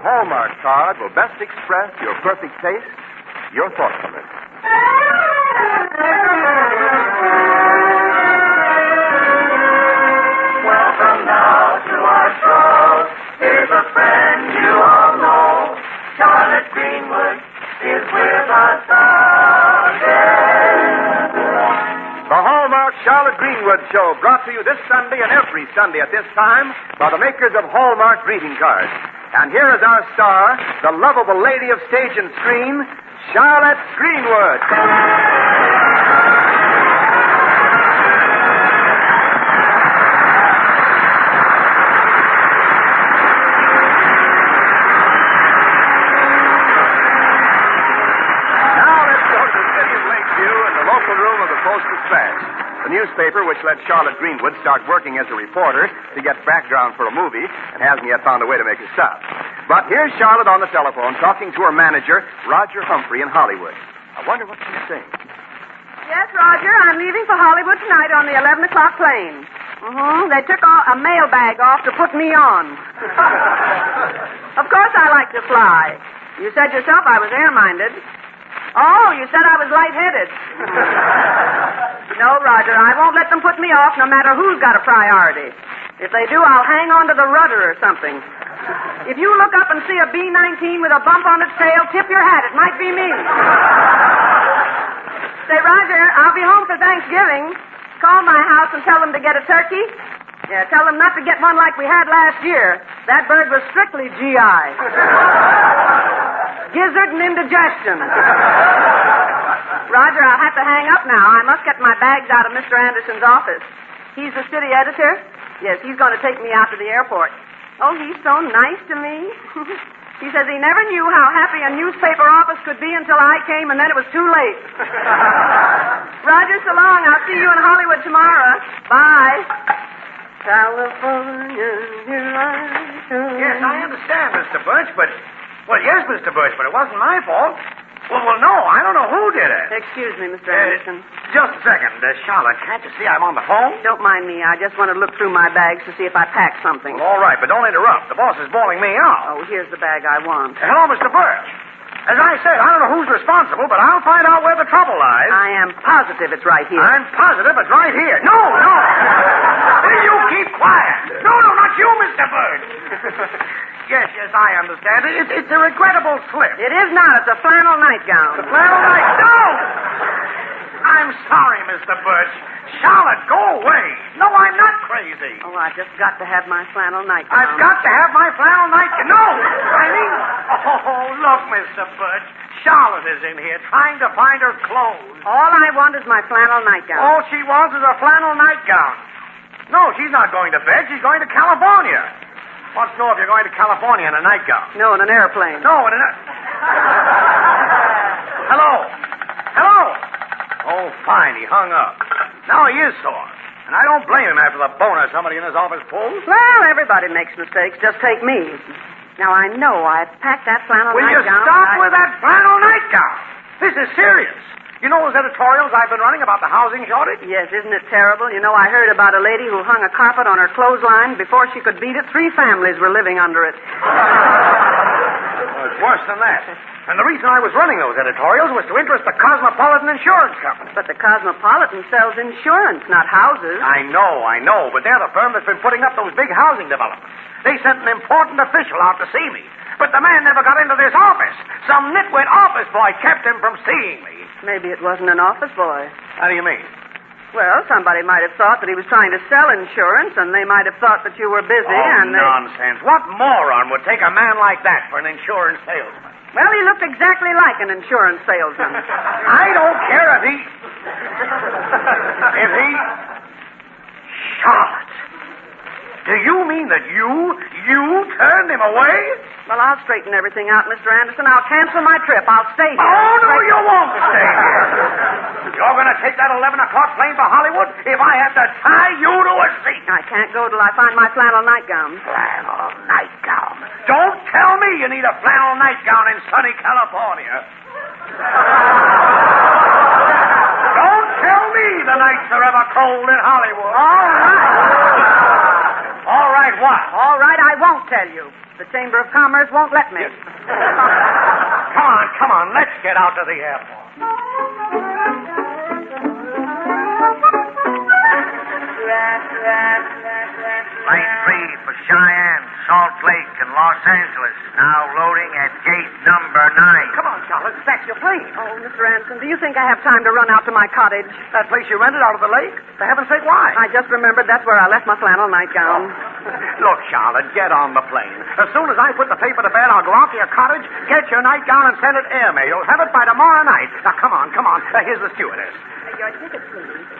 Hallmark card will best express your perfect taste, your thoughtfulness. Welcome now to our show. Here's a friend you all know. Charlotte Greenwood is with us again. The Hallmark Charlotte Greenwood Show, brought to you this Sunday and every Sunday at this time by the makers of Hallmark greeting cards. And here is our star, the lovable lady of stage and screen, Charlotte Greenwood. Room of the Post-Dispatch, the newspaper which let Charlotte Greenwood start working as a reporter to get background for a movie and hasn't yet found a way to make a stop. But here's Charlotte on the telephone talking to her manager, Roger Humphrey, in Hollywood. I wonder what she's saying. Yes, Roger, I'm leaving for Hollywood tonight on the 11 o'clock plane. They took a mailbag off to put me on. Of course I like to fly. You said yourself I was air-minded. Oh, you said I was lightheaded. No, Roger, I won't let them put me off no matter who's got a priority. If they do, I'll hang on to the rudder or something. If you look up and see a B-19 with a bump on its tail, tip your hat. It might be me. Say, Roger, I'll be home for Thanksgiving. Call my house and tell them to get a turkey. Yeah, tell them not to get one like we had last year. That bird was strictly GI. Gizzard and indigestion. Roger, I'll have to hang up now. I must get my bags out of Mr. Anderson's office. He's the city editor? Yes, he's going to take me out to the airport. Oh, he's so nice to me. He says he never knew how happy a newspaper office could be until I came, and then it was too late. Roger, so long. I'll see you in Hollywood tomorrow. Bye. California, here I come. Yes, I understand, Mr. Birch, but... Well, yes, Mr. Birch, but it wasn't my fault. Well, no, I don't know who did it. Excuse me, Mr. Anderson. Just a second. Charlotte, can't you see I'm on the phone? Don't mind me. I just want to look through my bags to see if I packed something. Well, all right, but don't interrupt. The boss is bawling me out. Oh, here's the bag I want. Hello, Mr. Birch. As I said, I don't know who's responsible, but I'll find out where the trouble lies. I am positive it's right here. I'm positive it's right here. No. Will you keep quiet? No, not you, Mr. Birch. Yes, I understand. It's a regrettable slip. It is not. It's a flannel nightgown. The flannel night? No! I'm sorry, Mr. Birch. Charlotte, go away. No, I'm not crazy. Oh, I just got to have my flannel nightgown. I've got to have my flannel nightgown. No! I mean... Oh, look, Mr. Birch. Charlotte is in here trying to find her clothes. All I want is my flannel nightgown. All she wants is a flannel nightgown. No, she's not going to bed. She's going to California. Wants to know if you're going to California in a nightgown. No, in an airplane. No, in an... Hello? Oh, fine, he hung up. Now he is sore. And I don't blame him after the boner somebody in his office pulls. Well, everybody makes mistakes. Just take me. Now, I know I've packed that flannel nightgown. Will you stop with that flannel nightgown? This is serious. You know those editorials I've been running about the housing shortage? Yes, isn't it terrible? You know, I heard about a lady who hung a carpet on her clothesline. Before she could beat it, 3 families were living under it. Well, it's worse than that. And the reason I was running those editorials was to interest the Cosmopolitan Insurance Company. But the Cosmopolitan sells insurance, not houses. I know, but they're the firm that's been putting up those big housing developments. They sent an important official out to see me. But the man never got into this office. Some nitwit office boy kept him from seeing me. Maybe it wasn't an office boy. How do you mean? Well, somebody might have thought that he was trying to sell insurance, and they might have thought that you were busy, and they... Nonsense. What moron would take a man like that for an insurance salesman? Well, he looked exactly like an insurance salesman. I don't care if he... Charlotte, do you mean that you turned him away? Well, I'll straighten everything out, Mr. Anderson. I'll cancel my trip. I'll stay here. Oh, no, you won't stay here. You're going to take that 11 o'clock plane for Hollywood if I have to tie you to a seat. I can't go till I find my flannel nightgown. Flannel nightgown. Don't tell me you need a flannel nightgown in sunny California. Don't tell me the nights are ever cold in Hollywood. All right. right what? All right, I won't tell you. The Chamber of Commerce won't let me. Come on. Let's get out to the airport. Plane 3 for Cheyenne, Salt Lake, and Los Angeles. Now loading at gate number 9. Come on, Charlotte. That's your plane. Oh, Mr. Anderson, do you think I have time to run out to my cottage? That place you rented out of the lake? For heaven's sake, why? I just remembered that's where I left my flannel nightgown. Look, Charlotte, get on the plane. As soon as I put the paper to bed, I'll go out to your cottage, get your nightgown, and send it airmail. You'll have it by tomorrow night. Now, come on. Here's the stewardess. Your ticket, please.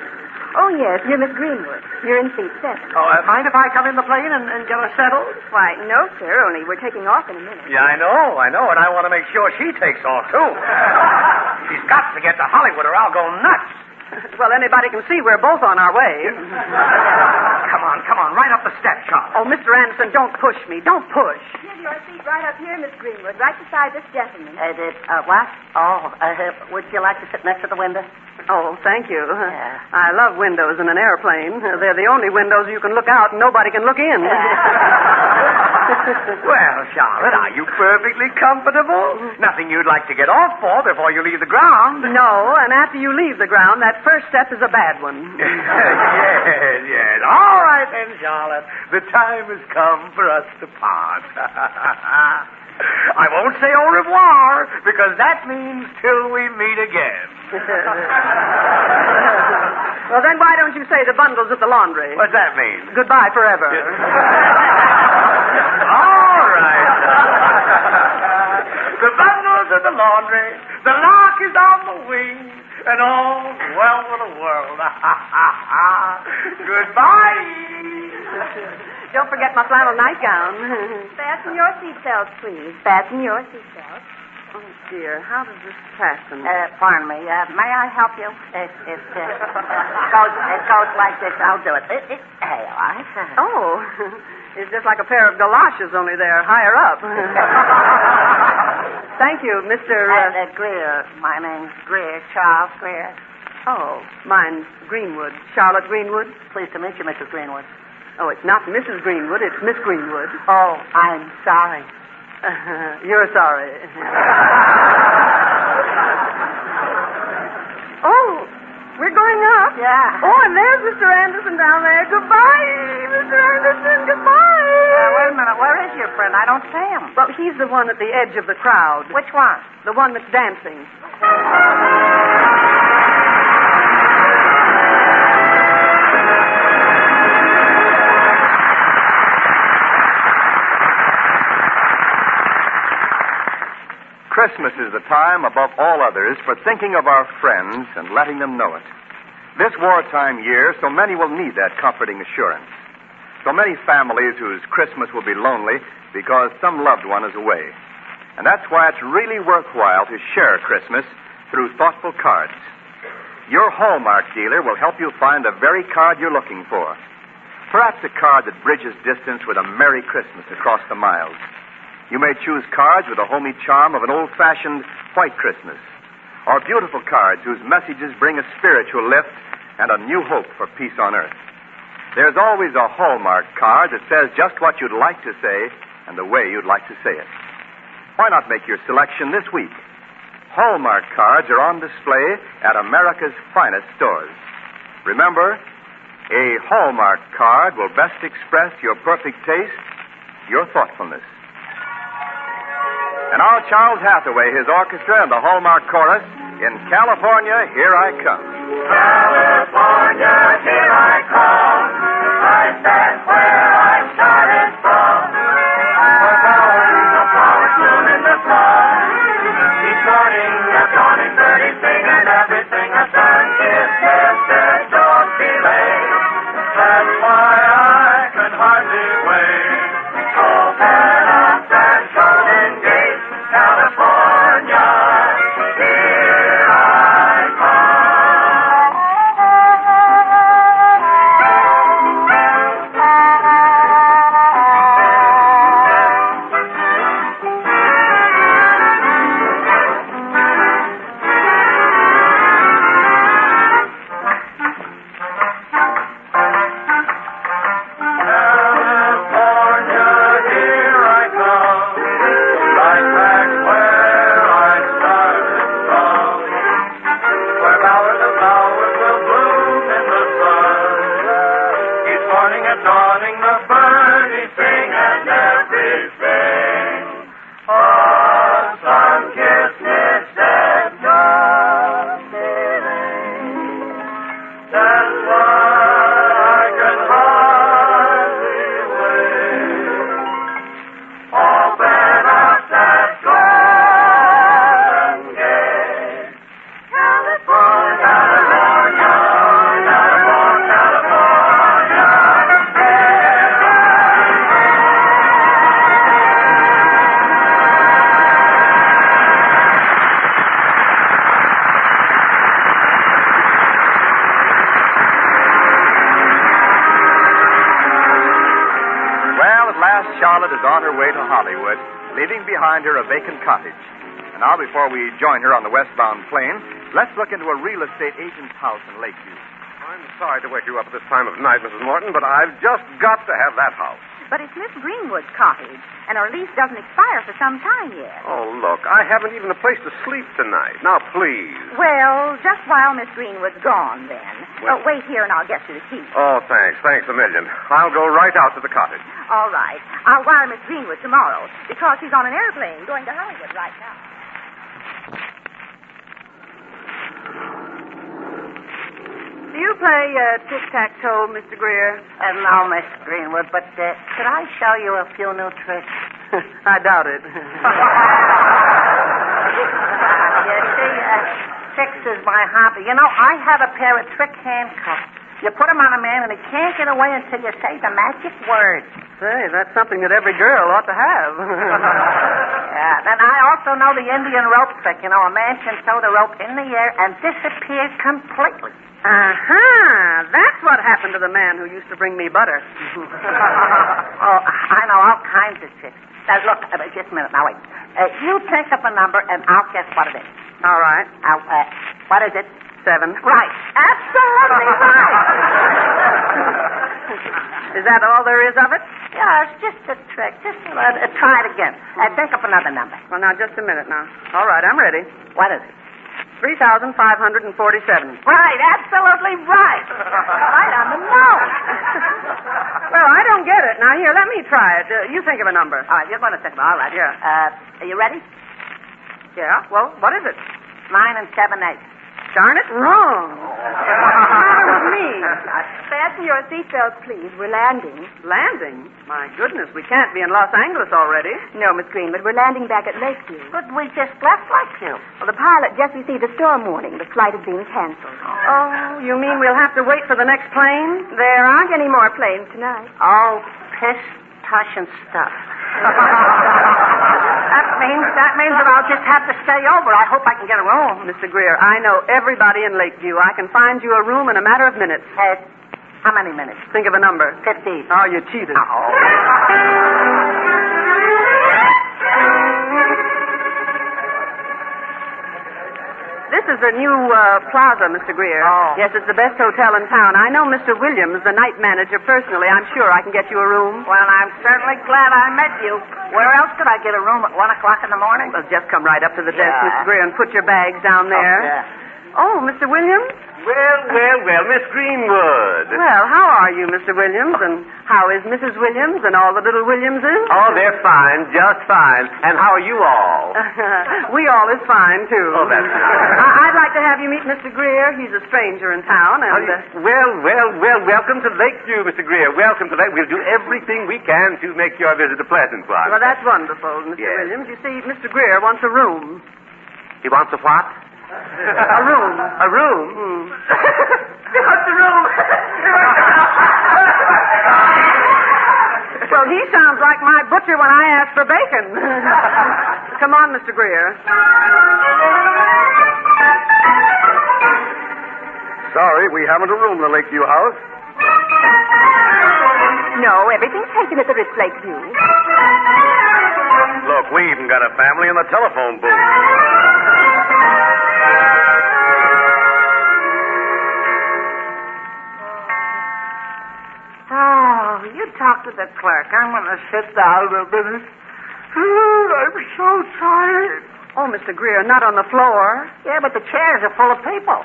Oh, yes, you're Miss Greenwood. You're in seat 7. Oh, mind if I come in the plane and get her settled? Why, no, sir, only we're taking off in a minute. Yeah, I know, and I want to make sure she takes off, too. She's got to get to Hollywood or I'll go nuts. Well, anybody can see we're both on our way. Come on, right up the steps, Charles. Oh, Mr. Anderson, don't push me. Don't push. Here's your seat right up here, Miss Greenwood, right beside this gentleman. What? Oh, would you like to sit next to the window? Oh, thank you. Yeah. I love windows in an airplane. They're the only windows you can look out and nobody can look in. Well, Charlotte, are you perfectly comfortable? Nothing you'd like to get off for before you leave the ground? No, and after you leave the ground, that first step is a bad one. Yes. All right then, Charlotte. The time has come for us to part. I won't say au revoir, because that means till we meet again. Well, then why don't you say the bundle's at the laundry? What's that mean? Goodbye forever. All right. The bundle's at the laundry. The lark is on the wing. And all's well with the world. Goodbye. Don't forget my flannel nightgown. Fasten your seatbelts, please. Fasten your seatbelts. Oh, dear. How does this fasten? Pardon me. May I help you? It goes like this. I'll do it. There you are. Oh, it's just like a pair of galoshes, only they're higher up. Thank you, Mr. Greer. My name's Greer, Charles Greer. Oh, mine's Greenwood. Charlotte Greenwood. Pleased to meet you, Mrs. Greenwood. Oh, it's not Mrs. Greenwood, it's Miss Greenwood. Oh, I'm sorry. You're sorry. Oh, we're going up? Yeah. Oh, and there's Mr. Anderson down there. Goodbye, Mr. Anderson. Goodbye. Wait a minute. Where is your friend? I don't see him. Well, he's the one at the edge of the crowd. Which one? The one that's dancing. Christmas is the time, above all others, for thinking of our friends and letting them know it. This wartime year, so many will need that comforting assurance. So many families whose Christmas will be lonely because some loved one is away. And that's why it's really worthwhile to share Christmas through thoughtful cards. Your Hallmark dealer will help you find the very card you're looking for. Perhaps a card that bridges distance with a Merry Christmas across the miles. You may choose cards with the homey charm of an old-fashioned white Christmas, or beautiful cards whose messages bring a spiritual lift and a new hope for peace on earth. There's always a Hallmark card that says just what you'd like to say and the way you'd like to say it. Why not make your selection this week? Hallmark cards are on display at America's finest stores. Remember, a Hallmark card will best express your perfect taste, your thoughtfulness. And now Charles Hathaway, his orchestra, and the Hallmark Chorus in California, Here I Come. California, here I come. I stand where I started from. A flower bloom in the sun. Each morning a dawning bird is singing, and everything I've done is tested, don't be late. That's why I can hardly wait. Open up that golden gate, California, here I come. Charlotte is on her way to Hollywood, leaving behind her a vacant cottage. And now, before we join her on the westbound plane, let's look into a real estate agent's house in Lakeview. I'm sorry to wake you up at this time of night, Mrs. Morton, but I've just got to have that house. But it's Miss Greenwood's cottage, and our lease doesn't expire for some time yet. Oh, look, I haven't even a place to sleep tonight. Now, please. Well, just while Miss Greenwood's gone, then. Well- Wait here, and I'll get you the key. Oh, thanks. Thanks a million. I'll go right out to the cottage. All right. I'll wire Miss Greenwood tomorrow, because she's on an airplane going to Hollywood right now. Do you play tic-tac-toe, Mr. Greer? No, Miss Greenwood, but could I show you a few new tricks? I doubt it. You see, tricks is my hobby. You know, I have a pair of trick handcuffs. You put them on a man, and he can't get away until you say the magic word. Say, that's something that every girl ought to have. Yeah, and I also know the Indian rope trick. You know, a man can throw the rope in the air and disappear completely. Uh-huh. That's what happened to the man who used to bring me butter. Oh, I know all kinds of tricks. Now, look, just a minute. Now, wait. You think of a number, and I'll guess what it is. All right. Now, what is it? 7. Right. Absolutely right. Is that all there is of it? Yeah, it's just a trick. Just try it again. Think of another number. Well, now, just a minute now. All right, I'm ready. What is it? 3,547. Right, absolutely right. Right on the nose. Well, I don't get it. Now, here, let me try it. You think of a number. All right, you're going to think of it. All right. Yeah. Are you ready? Yeah? Well, what is it? 9 and 7 8. Darn it, wrong. What's the matter with me? Fasten your seatbelts, please. We're landing. Landing? My goodness, we can't be in Los Angeles already. No, Miss Greenwood, we're landing back at Lakeview. But we just left Lakeview. Well, the pilot just received a storm warning. The flight is being canceled. Oh, you mean we'll have to wait for the next plane? There aren't any more planes tonight. Oh, piss, tush, and stuff. That means that I'll just have to stay over. I hope I can get a room. Mr. Greer, I know everybody in Lakeview. I can find you a room in a matter of minutes. How many minutes? Think of a number. 15. Oh, you cheated. This is the new plaza, Mr. Greer. Oh. Yes, it's the best hotel in town. I know Mr. Williams, the night manager, personally. I'm sure I can get you a room. Well, I'm certainly glad I met you. Where else could I get a room at 1 o'clock in the morning? Well, just come right up to the desk, Yeah. Mr. Greer, and put your bags down there. Yeah. Oh, Mr. Williams? Well, Miss Greenwood. Well, how are you, Mr. Williams? And how is Mrs. Williams and all the little Williamses? Oh, they're fine, just fine. And how are you all? We all is fine, too. Oh, that's nice. I'd like to have you meet Mr. Greer. He's a stranger in town, and... Well, welcome to Lakeview, Mr. Greer. Welcome to Lakeview. We'll do everything we can to make your visit a pleasant one. Well, that's wonderful, Mr. Yes. Williams. You see, Mr. Greer wants a room. He wants a what? A room. A room? He wants a room. Well, he sounds like my butcher when I ask for bacon. Come on, Mr. Greer. Sorry, we haven't a room in the Lakeview house. No, everything's taken at the Ritz Lakeview. Look, we even got a family in the telephone booth. Oh, you talk to the clerk. I'm going to sit down a minute. I'm so tired. Oh, Mr. Greer, not on the floor. Yeah, but the chairs are full of people.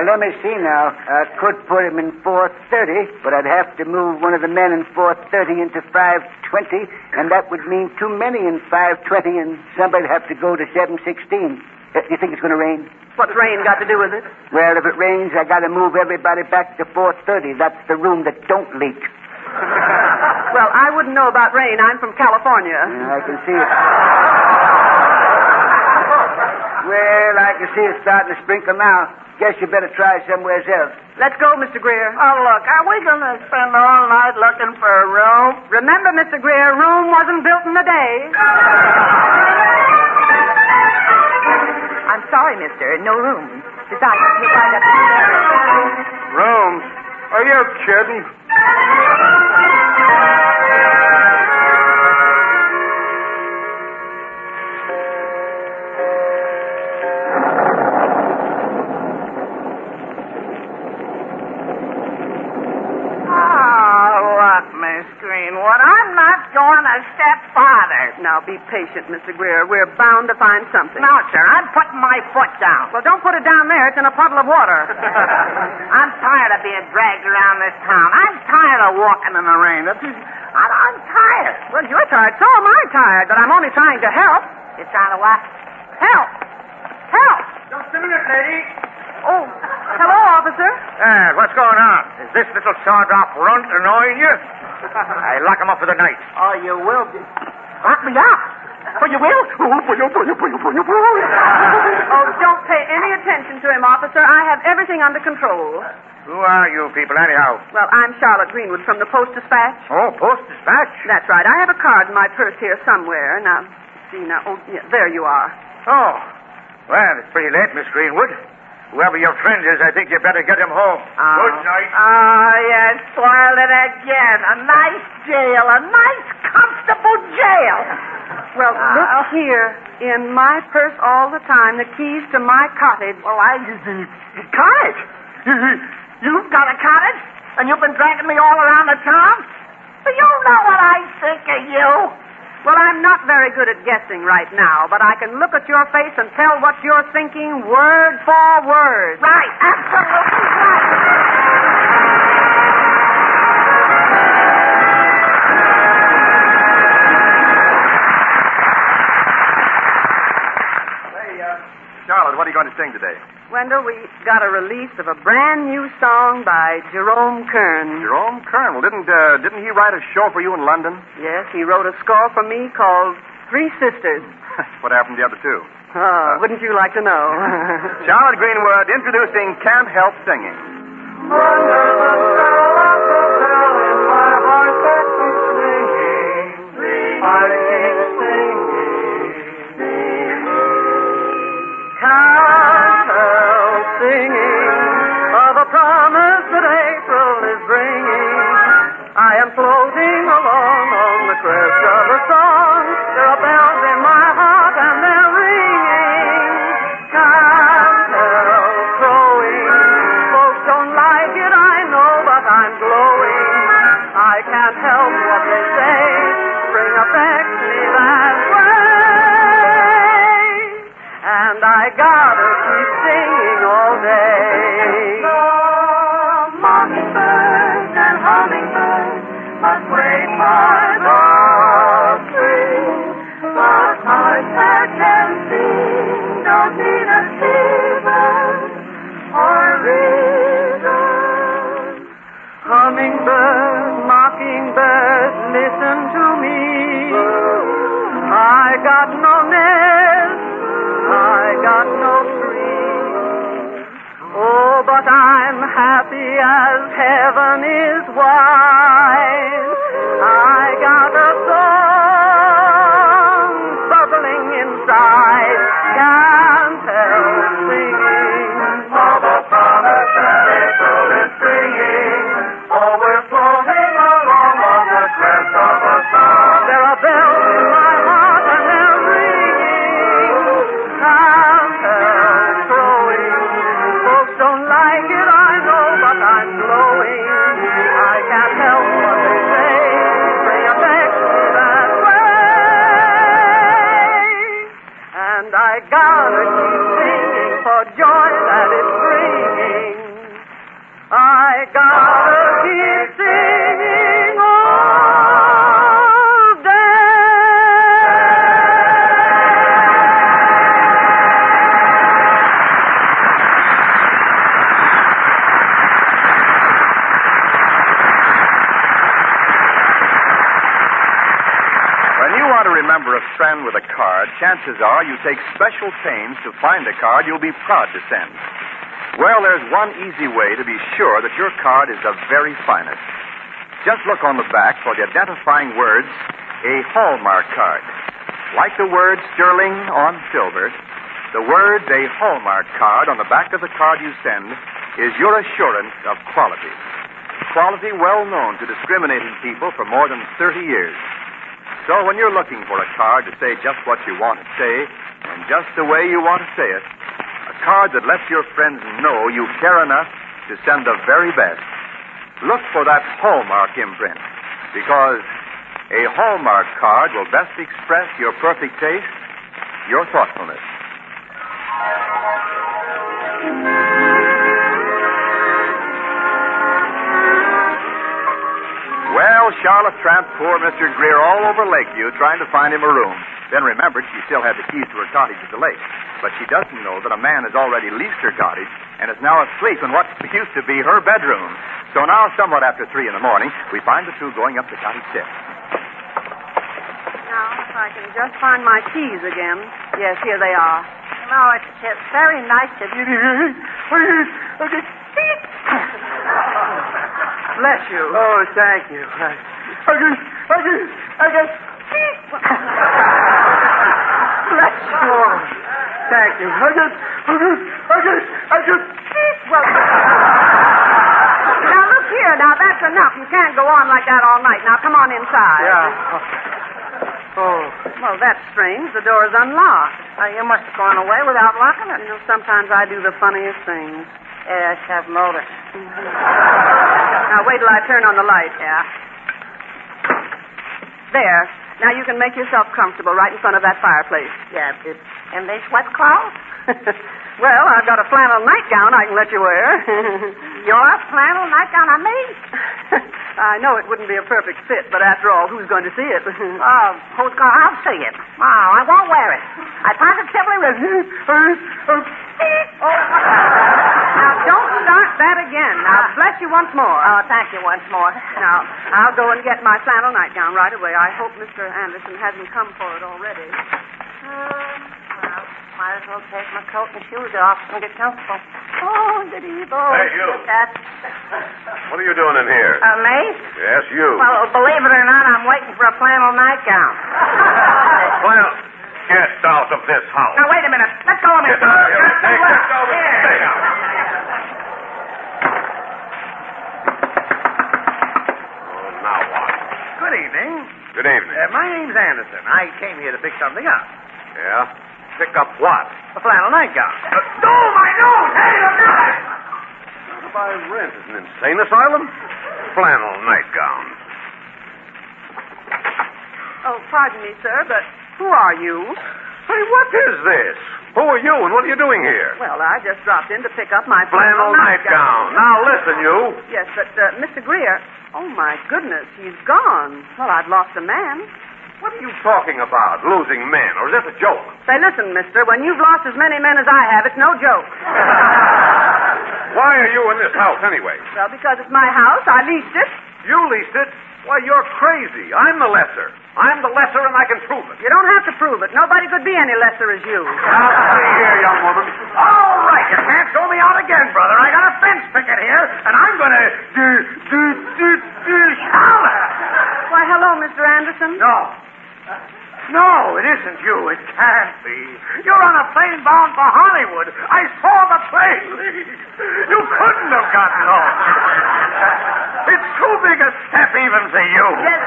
Let me see now. I could put him in 430, but I'd have to move one of the men in 430 into 520, and that would mean too many in 520, and somebody'd have to go to 716. You think it's going to rain? What's rain got to do with it? Well, if it rains, I got to move everybody back to 430. That's the room that don't leak. Well, I wouldn't know about rain. I'm from California. I can see it. Well, I can see it starting to sprinkle now. Guess you better try somewhere else. Let's go, Mr. Greer. Oh, look, are we going to spend all night looking for a room? Remember, Mr. Greer, Rome wasn't built in a day. I'm sorry, mister. No room. Besides, you'll find up... Rooms? Are you kidding? Greenwood. I'm not going a step farther. Now, be patient, Mr. Greer. We're bound to find something. No, sir. I'm putting my foot down. Well, don't put it down there. It's in a puddle of water. I'm tired of being dragged around this town. I'm tired of walking in the rain. I'm tired. Well, you're tired. So am I tired. But I'm only trying to help. You trying to what? Help. Help. Just a minute, lady. Oh, hello, officer. What's going on? Is this little sawed-off runt annoying you? I lock him up for the night. Oh, you will. Lock me up. Oh, you will? Oh, don't pay any attention to him, officer. I have everything under control. Who are you people, anyhow? Well, I'm Charlotte Greenwood from the Post-Dispatch. Oh, Post-Dispatch? That's right. I have a card in my purse here somewhere. Now, see now. Oh, yeah, there you are. Oh. Well, it's pretty late, Miss Greenwood. Whoever your friend is, I think you better get him home. Good night. Oh, you spoiled it again. A nice jail. A nice, comfortable jail. Well, look here. In my purse all the time, the keys to my cottage. Well, cottage? You've got a cottage? And you've been dragging me all around the town? Do you know what I think of you? Well, I'm not very good at guessing right now, but I can look at your face and tell what you're thinking word for word. Right, absolutely right. Charlotte, what are you going to sing today? Wendell, we got a release of a brand new song by Jerome Kern. Jerome Kern. Well, didn't he write a show for you in London? Yes, he wrote a score for me called Three Sisters. What happened to the other two? Oh, wouldn't you like to know? Charlotte Greenwood introducing Can't Help Singing. Can't help singing of a promise that April is bringing. I am floating along on the crest of a song. There are bells in my heart and they're ringing. Can't help crowing. Folks don't like it, I know, but I'm glowing. I can't help what they say. Spring affects me that way. And I gotta keep singing all day. The mockingbirds and hummingbirds must wait by the tree. But hearts that can sing don't need a season or reason. Hummingbirds, mockingbirds, listen to me. I got no nest, I got no tree. Oh, but I'm happy as heaven is wide. I got a song bubbling inside. Can't help singing of a promise that April is bringing. Oh, we're floating along on the crest of a song. There are bells in my heart and they're ringing. Can't help crowing. Folks don't like it, I know, but I'm glowing. I can't help what they say. Bring affect me that way. And I gotta keep singing for joy that it's bringing. I gotta keep singing all day. When you want to remember a friend with a card, chances are you take special pains to find a card you'll be proud to send. Well, there's one easy way to be sure that your card is the very finest. Just look on the back for the identifying words, a Hallmark card. Like the word sterling on silver, the words a Hallmark card on the back of the card you send is your assurance of quality. Quality well known to discriminating people for more than 30 years. So when you're looking for a card to say just what you want to say, and just the way you want to say it, a card that lets your friends know you care enough to send the very best, look for that Hallmark imprint. Because a Hallmark card will best express your perfect taste, your thoughtfulness. Well, Charlotte tramped poor Mr. Greer all over Lakeview trying to find him a room. Then remembered she still had the keys to her cottage at the lake. But she doesn't know that a man has already leased her cottage and is now asleep in what used to be her bedroom. So now, somewhat after 3 in the morning, we find the two going up the cottage steps. Now, if I can just find my keys again. Yes, here they are. No, it's very nice of you. Bless you. Oh, thank you. I just. Bless you. Thank you. Well, now, look here. Now, that's enough. You can't go on like that all night. Now, come on inside. Yeah. Oh. Well, that's strange. The door is unlocked. You must have gone away without locking it. You know, sometimes I do the funniest things. Yes, I've noticed. Now, wait till I turn on the light. Yeah. There. Now, you can make yourself comfortable right in front of that fireplace. Yeah, in these wet clothes? Well, I've got a flannel nightgown I can let you wear. Your flannel nightgown on me? I know it wouldn't be a perfect fit, but after all, who's going to see it? Oh, who's going to see it? Oh, I won't wear it. I positively Now, don't start that again. Now, bless you once more. Oh, thank you once more. Now, I'll go and get my flannel nightgown right away. I hope Mr. Anderson hasn't come for it already. Well, might as well take my coat and shoes off and get comfortable. Oh, good evil. Hey, you. What are you doing in here? Me? Yes, you. Well, believe it or not, I'm waiting for a flannel nightgown. Well, get out of this house. Now, wait a minute. Let go of me. Get out of here. Stay out. Oh, now what? Good evening. Good evening. My name's Anderson. I came here to pick something up. Yeah? Pick up what? A flannel nightgown. No, my nose! Hey, look out! What have I rented? An insane asylum? Flannel nightgown. Oh, pardon me, sir, but who are you? Hey, what is this? Who are you and what are you doing here? Well, I just dropped in to pick up my Flannel nightgown. Now listen, you. Yes, but Mr. Greer, oh, my goodness, he's gone. Well, I've lost a man. What are you talking about? Losing men? Or is this a joke? Say, listen, mister, when you've lost as many men as I have, it's no joke. Why are you in this house anyway? Well, because it's my house. I leased it. You leased it? Why, you're crazy. I'm the lesser. I'm the lesser and I can prove it. You don't have to prove it. Nobody could be any lesser as you. Now, see here, young woman. All right, you can't throw me out again, brother. I got a fence picket here, and I'm going to shout her. Why, hello, Mr. Anderson. No, it isn't you. It can't be. You're on a plane bound for Hollywood. I saw the plane leave. You couldn't have gotten off. It's too big a step even for you. Yes.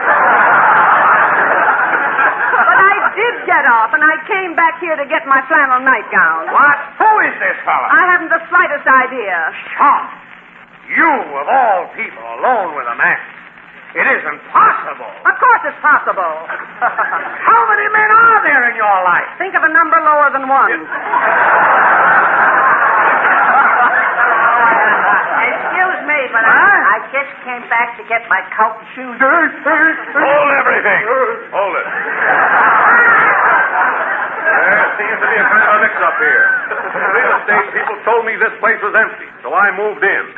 But I did get off, and I came back here to get my flannel nightgown. What? Who is this fella? I haven't the slightest idea. Tom, you, of all people, alone with a man. It isn't possible. Of course it's possible. How many men are there in your life? Think of a number lower than one. Excuse me, but I just came back to get my coat and shoes. Hold everything. Hold it. There seems to be a kind of a mix-up here. The real estate people told me this place was empty, so I moved in.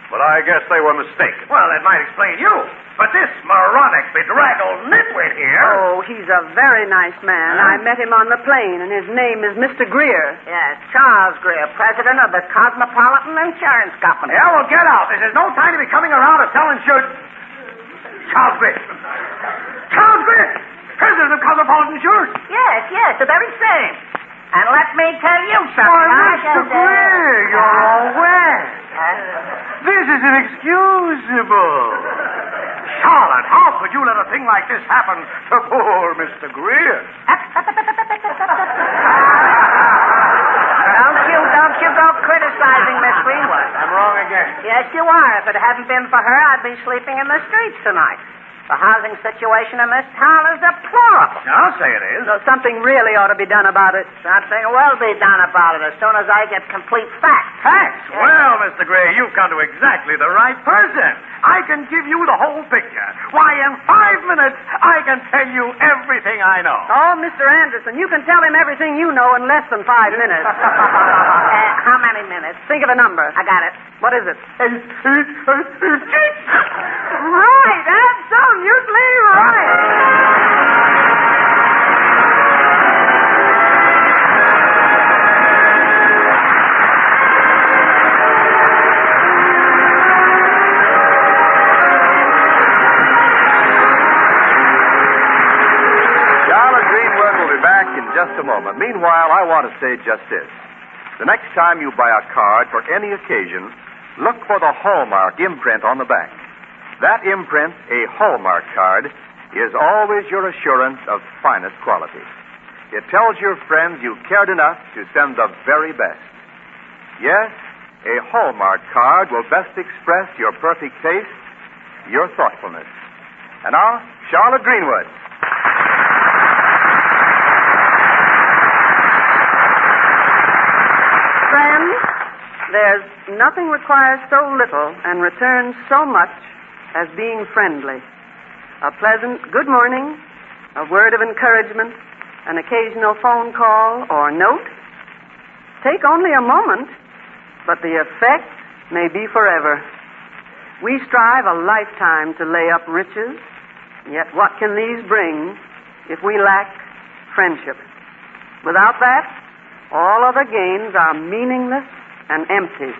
But I guess they were mistaken. Well, it might explain you. But this moronic, bedraggled nitwit here... Oh, he's a very nice man. I met him on the plane, and his name is Mr. Greer. Yes, Charles Greer, president of the Cosmopolitan Insurance Company. Yeah, well, get out. This is no time to be coming around and selling insurance. Charles Greer. Charles Greer, president of Cosmopolitan Insurance. Yes, the very same. And let me tell you something. Mr. Greer, you're all wet. This is inexcusable. Charlotte, how could you let a thing like this happen to poor Mr. Greer? Don't you go criticizing Miss Greenwood. I'm wrong again. Yes, you are. If it hadn't been for her, I'd be sleeping in the streets tonight. The housing situation in this town is deplorable. I'll say it is. So something really ought to be done about it. Something will be done about it as soon as I get complete facts. Facts? Well, Mr. Gray, you've come to exactly the right person. I can give you the whole picture. Why, in 5 minutes, I can tell you everything I know. Oh, Mr. Anderson, you can tell him everything you know in less than 5 minutes. How many minutes? Think of a number. I got it. What is it? Right, absolutely right. Charlotte Greenwood will be back in just a moment. Meanwhile, I want to say just this. The next time you buy a card for any occasion, look for the Hallmark imprint on the back. That imprint, a Hallmark card, is always your assurance of finest quality. It tells your friends you cared enough to send the very best. Yes, a Hallmark card will best express your perfect taste, your thoughtfulness. And now, Charlotte Greenwood. Friends, there's nothing requires so little and returns so much as being friendly. A pleasant good morning, a word of encouragement, an occasional phone call or note. Take only a moment, but the effect may be forever. We strive a lifetime to lay up riches, yet what can these bring if we lack friendship? Without that, all other gains are meaningless and empty.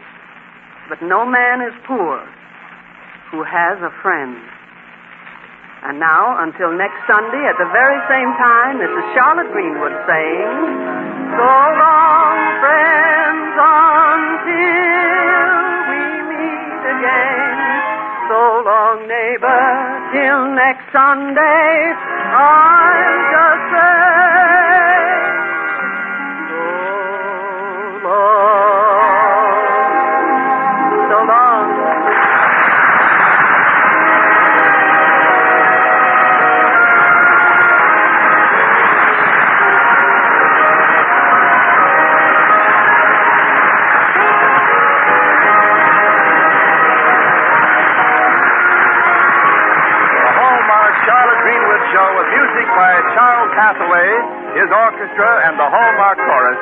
But no man is poor who has a friend. And now, until next Sunday at the very same time, this is Charlotte Greenwood saying, so long, friends, until we meet again. So long, neighbor, till next Sunday. I'll just say, so long, so long. Show with music by Charles Hathaway, his orchestra, and the Hallmark Chorus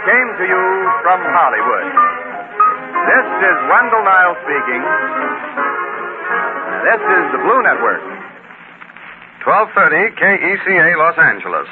came to you from Hollywood. This is Wendell Niles speaking. This is the Blue Network. 1230 KECA Los Angeles.